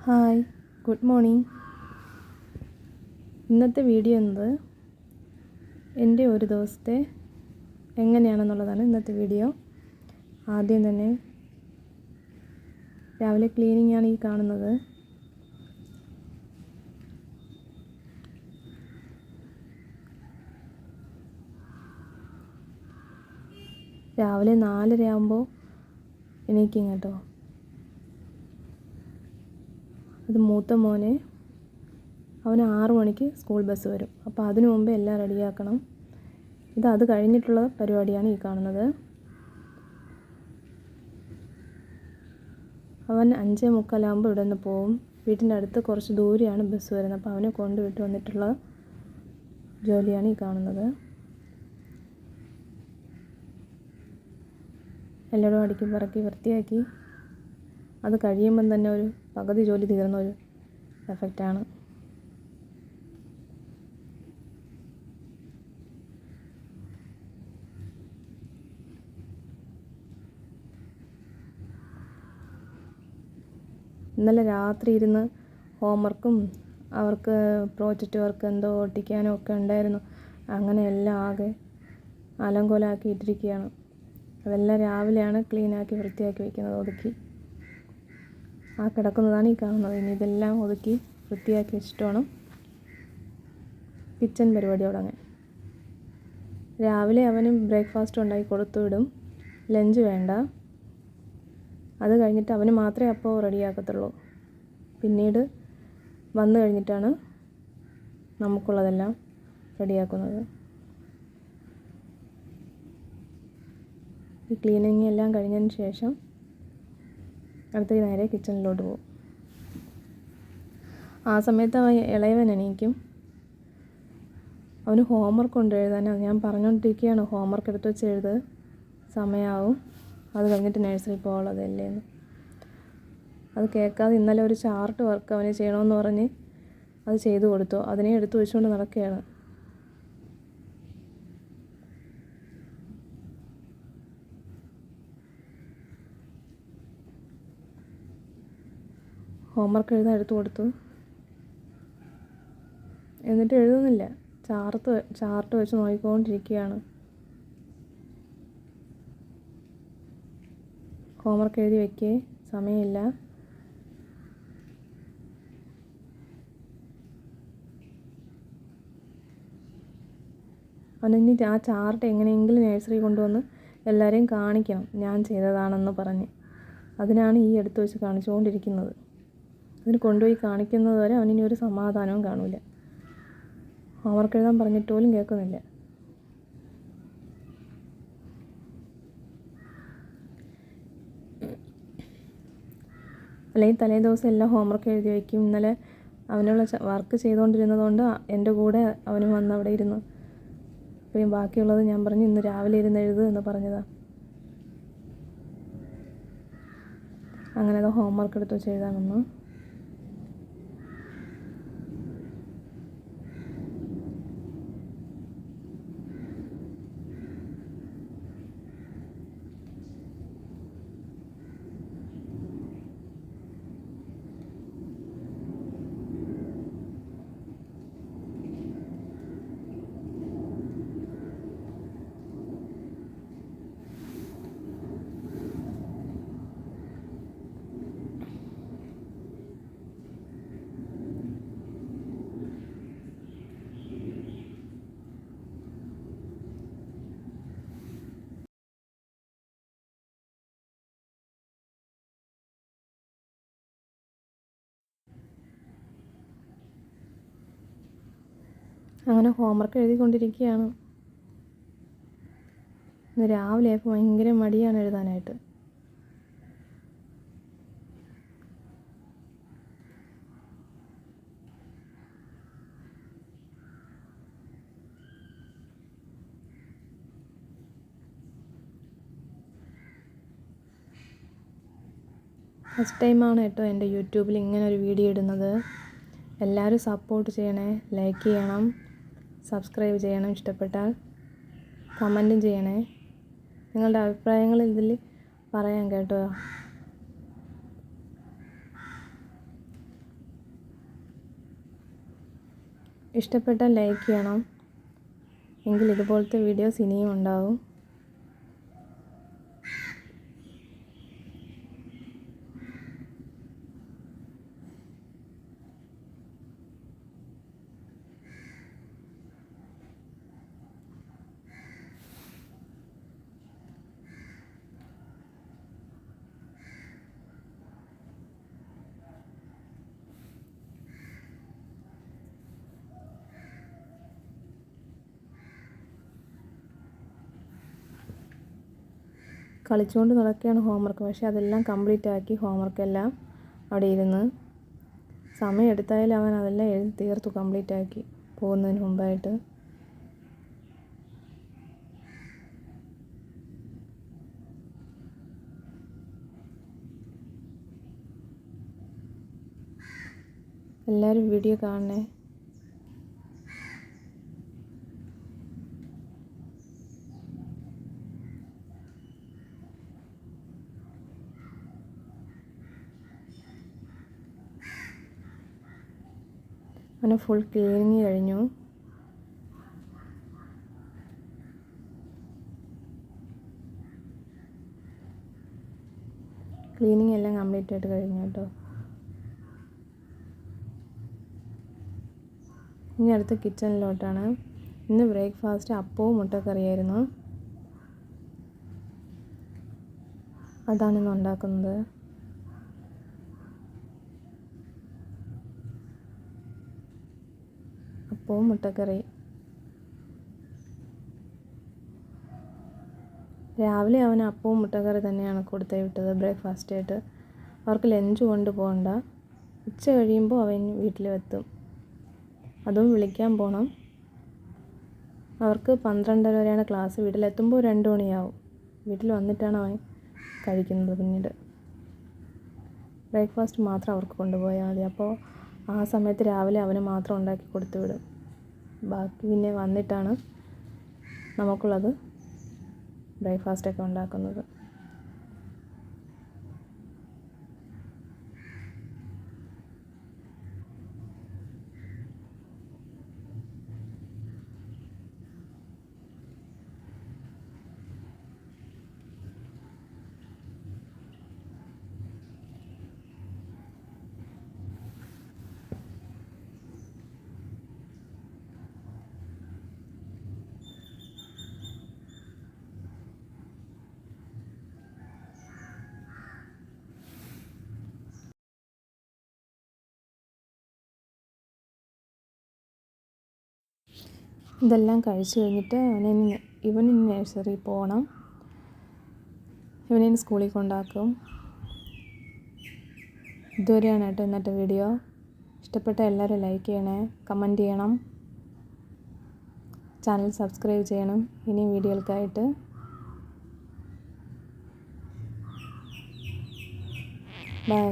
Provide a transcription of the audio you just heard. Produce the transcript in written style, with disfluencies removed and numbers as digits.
Hi, good morning. ഇന്നത്തെ video എന്നത് എൻ്റെ ഒരു ദിവസത്തെ എങ്ങനെയാണെന്നുള്ളതാണ് ഇന്നത്തെ വീഡിയോ. ആദ്യം തന്നെ രാവിലെ ക്ലീനിങ് ആണ് ഈ കാണുന്നത്. രാവിലെ 4:30 ആകുമ്പോൾ എണീക്കും കേട്ടോ. അത് മൂത്ത മോന്, അവന് 6 മണിക്ക് സ്കൂൾ ബസ് വരും. അപ്പോൾ അതിനു മുമ്പേ എല്ലാം റെഡിയാക്കണം. അത് കഴിഞ്ഞിട്ടുള്ള പരിപാടിയാണ് ഈ കാണുന്നത്. അവൻ 5:45 ഇവിടെ നിന്ന് പോവും. വീട്ടിൻ്റെ അടുത്ത് കുറച്ച് ദൂരെയാണ് ബസ് വരുന്നത്. അപ്പോൾ അവനെ കൊണ്ടുവിട്ട് വന്നിട്ടുള്ള ജോലിയാണ് ഈ കാണുന്നത്. എല്ലായിടും അടുക്കി പറക്കി വൃത്തിയാക്കി അത് കഴിയുമ്പം തന്നെ ഒരു പകുതി ജോലി തീർന്ന ഒരു എഫക്റ്റാണ്. ഇന്നലെ രാത്രി ഇരുന്ന് ഹോംവർക്കും അവർക്ക് പ്രോജക്റ്റ് വർക്ക് എന്തോ ഒട്ടിക്കാനും ഒക്കെ ഉണ്ടായിരുന്നു. അങ്ങനെ എല്ലാം ആകെ അലങ്കോലമാക്കി ഇട്ടിരിക്കുകയാണ്. അതെല്ലാം രാവിലെയാണ് ക്ലീനാക്കി വൃത്തിയാക്കി വയ്ക്കുന്നത്, ഒതുക്കി. ആ കിടക്കുന്നതാണ് ഈ കാണുന്നത്. ഇനി ഇതെല്ലാം ഒതുക്കി വൃത്തിയാക്കി വെച്ചിട്ട് വേണം കിച്ചൺ പരിപാടി തുടങ്ങാൻ. രാവിലെ അവന് ബ്രേക്ക്ഫാസ്റ്റ് ഉണ്ടാക്കി കൊടുത്തു വിടും. ലഞ്ച് വേണ്ട. അത് കഴിഞ്ഞിട്ട് അവന് മാത്രമേ അപ്പോൾ റെഡിയാക്കത്തുള്ളൂ. പിന്നീട് വന്നു കഴിഞ്ഞിട്ടാണ് നമുക്കുള്ളതെല്ലാം റെഡിയാക്കുന്നത്. ഈ ക്ലീനിങ് എല്ലാം കഴിഞ്ഞതിന് ശേഷം അടുത്ത നേരെ കിച്ചണിലോട്ട് പോകും. ആ സമയത്ത് ഇളയവൻ എണീക്കും. അവന് ഹോംവർക്ക് കൊണ്ട് എഴുതാനാണ്. ഞാൻ പറഞ്ഞുകൊണ്ടിരിക്കുകയാണ്, ഹോംവർക്ക് എടുത്ത് വെച്ച് എഴുത്, സമയമാവും, അത് കഴിഞ്ഞിട്ട് നഴ്സറി പോകാനുള്ളതല്ലേ എന്ന്. അത് കേൾക്കാതെ ഇന്നലെ ഒരു ചാർട്ട് വർക്ക് അവന് ചെയ്യണമെന്ന് പറഞ്ഞ് അത് ചെയ്തു കൊടുത്തു. അതിനെ എടുത്ത് വെച്ചുകൊണ്ട് നടക്കുകയാണ്. ഹോംവർക്ക് എഴുതാൻ എടുത്തു കൊടുത്തു. എന്നിട്ട് എഴുതുന്നില്ല. ചാർട്ട് വെച്ച് നോക്കിക്കൊണ്ടിരിക്കുകയാണ്. ഹോംവർക്ക് എഴുതി വയ്ക്കേ, സമയമില്ല. അവനിനി ആ ചാർട്ട് എങ്ങനെയെങ്കിലും നഴ്സറി കൊണ്ടുവന്ന് എല്ലാവരെയും കാണിക്കണം, ഞാൻ ചെയ്തതാണെന്ന് പറഞ്ഞ്. അതിനാണ് ഈ എടുത്തു വെച്ച് കാണിച്ചുകൊണ്ടിരിക്കുന്നത്. അതിന് കൊണ്ടുപോയി കാണിക്കുന്നത് വരെ അവനിനി ഒരു സമാധാനവും കാണില്ല. ഹോംവർക്ക് എഴുതാൻ പറഞ്ഞിട്ട് പോലും കേൾക്കുന്നില്ല. അല്ലെങ്കിൽ തലേ ദിവസം എല്ലാം ഹോംവർക്ക് എഴുതി വയ്ക്കും. ഇന്നലെ അവനുള്ള വർക്ക് ചെയ്തുകൊണ്ടിരുന്നതുകൊണ്ട് എൻ്റെ കൂടെ അവനും വന്ന് അവിടെ ഇരുന്നു. അപ്പോൾ ബാക്കിയുള്ളത് ഞാൻ പറഞ്ഞു ഇന്ന് രാവിലെ ഇരുന്ന് എഴുത് എന്ന് പറഞ്ഞതാണ്. അങ്ങനെ അത് ഹോംവർക്ക് എടുത്ത് വെച്ച് എഴുതാമെന്ന്. അങ്ങനെ ഹോംവർക്ക് എഴുതിക്കൊണ്ടിരിക്കുകയാണ്. ഇന്ന് രാവിലെ ആയപ്പോൾ ഭയങ്കര മടിയാണ് എഴുതാനായിട്ട്. ഫസ്റ്റ് ടൈമാണ് കേട്ടോ എൻ്റെ യൂട്യൂബിൽ ഇങ്ങനെ ഒരു വീഡിയോ ഇടുന്നത്. എല്ലാവരും സപ്പോർട്ട് ചെയ്യണേ, ലൈക്ക് ചെയ്യണം, സബ്സ്ക്രൈബ് ചെയ്യണം, ഇഷ്ടപ്പെട്ടാൽ കമൻറ്റും ചെയ്യണേ. നിങ്ങളുടെ അഭിപ്രായങ്ങൾ ഇതിൽ പറയാം കേട്ടോ. ഇഷ്ടപ്പെട്ടാൽ ലൈക്ക് ചെയ്യണം. എങ്കിൽ ഇതുപോലത്തെ വീഡിയോസ് ഇനിയും ഉണ്ടാവും. കളിച്ചുകൊണ്ട് നടക്കുകയാണ് ഹോംവർക്ക്. പക്ഷേ അതെല്ലാം കംപ്ലീറ്റ് ആക്കി ഹോംവർക്കെല്ലാം അവിടെ ഇരുന്ന് സമയം എടുത്തായാലും അവൻ അതെല്ലാം എഴുതി തീർത്തു, കംപ്ലീറ്റ് ആക്കി പോകുന്നതിന് മുമ്പായിട്ട്. എല്ലാവരും വീഡിയോ കാണണേ. അവന് ഫുൾ ക്ലീനിങ് കഴിഞ്ഞു. ക്ലീനിങ് എല്ലാം കംപ്ലീറ്റ് ആയിട്ട് കഴിഞ്ഞു കേട്ടോ. ഇനി അടുത്ത കിച്ചണിലോട്ടാണ്. ഇന്ന് ബ്രേക്ക്ഫാസ്റ്റ് അപ്പവും മുട്ടക്കറിയായിരുന്നു. അതാണിന്ന് ഉണ്ടാക്കുന്നത്. അപ്പവും മുട്ടക്കറി. രാവിലെ അവന് അപ്പവും മുട്ടക്കറി തന്നെയാണ് കൊടുത്തു വിട്ടത് ബ്രേക്ക്ഫാസ്റ്റ് ആയിട്ട്. അവർക്ക് ലഞ്ച് കൊണ്ട് പോകണ്ട. ഉച്ച കഴിയുമ്പോൾ അവൻ വീട്ടിലെത്തും. അതും വിളിക്കാൻ പോകണം. അവർക്ക് 12:30 വരെയാണ് ക്ലാസ്. വീട്ടിലെത്തുമ്പോൾ 2 മണിയാവും. വീട്ടിൽ വന്നിട്ടാണ് അവൻ കഴിക്കുന്നത്. പിന്നീട് ബ്രേക്ക്ഫാസ്റ്റ് മാത്രം അവർക്ക് കൊണ്ടുപോയാൽ മതി. അപ്പോൾ ആ സമയത്ത് രാവിലെ അവന് മാത്രം ഉണ്ടാക്കി കൊടുത്തു വിടും. ബാക്കി പിന്നെ വന്നിട്ടാണ് നമുക്കുള്ളത് ബ്രേക്ക്ഫാസ്റ്റൊക്കെ ഉണ്ടാക്കുന്നത്. ഇതെല്ലാം കഴിച്ചു കഴിഞ്ഞിട്ട് ഇവന് നഴ്സറിയിൽ പോകണം. ഇവനെ സ്കൂളിൽ കൊണ്ടാക്കും. ഇതുവരെയാണ് കേട്ടോ ഇന്നത്തെ വീഡിയോ. ഇഷ്ടപ്പെട്ട എല്ലാവരും ലൈക്ക് ചെയ്യണേ, കമൻറ്റ് ചെയ്യണം, ചാനൽ സബ്സ്ക്രൈബ് ചെയ്യണം ഇനി വീഡിയോകൾക്കായിട്ട്. ബൈ.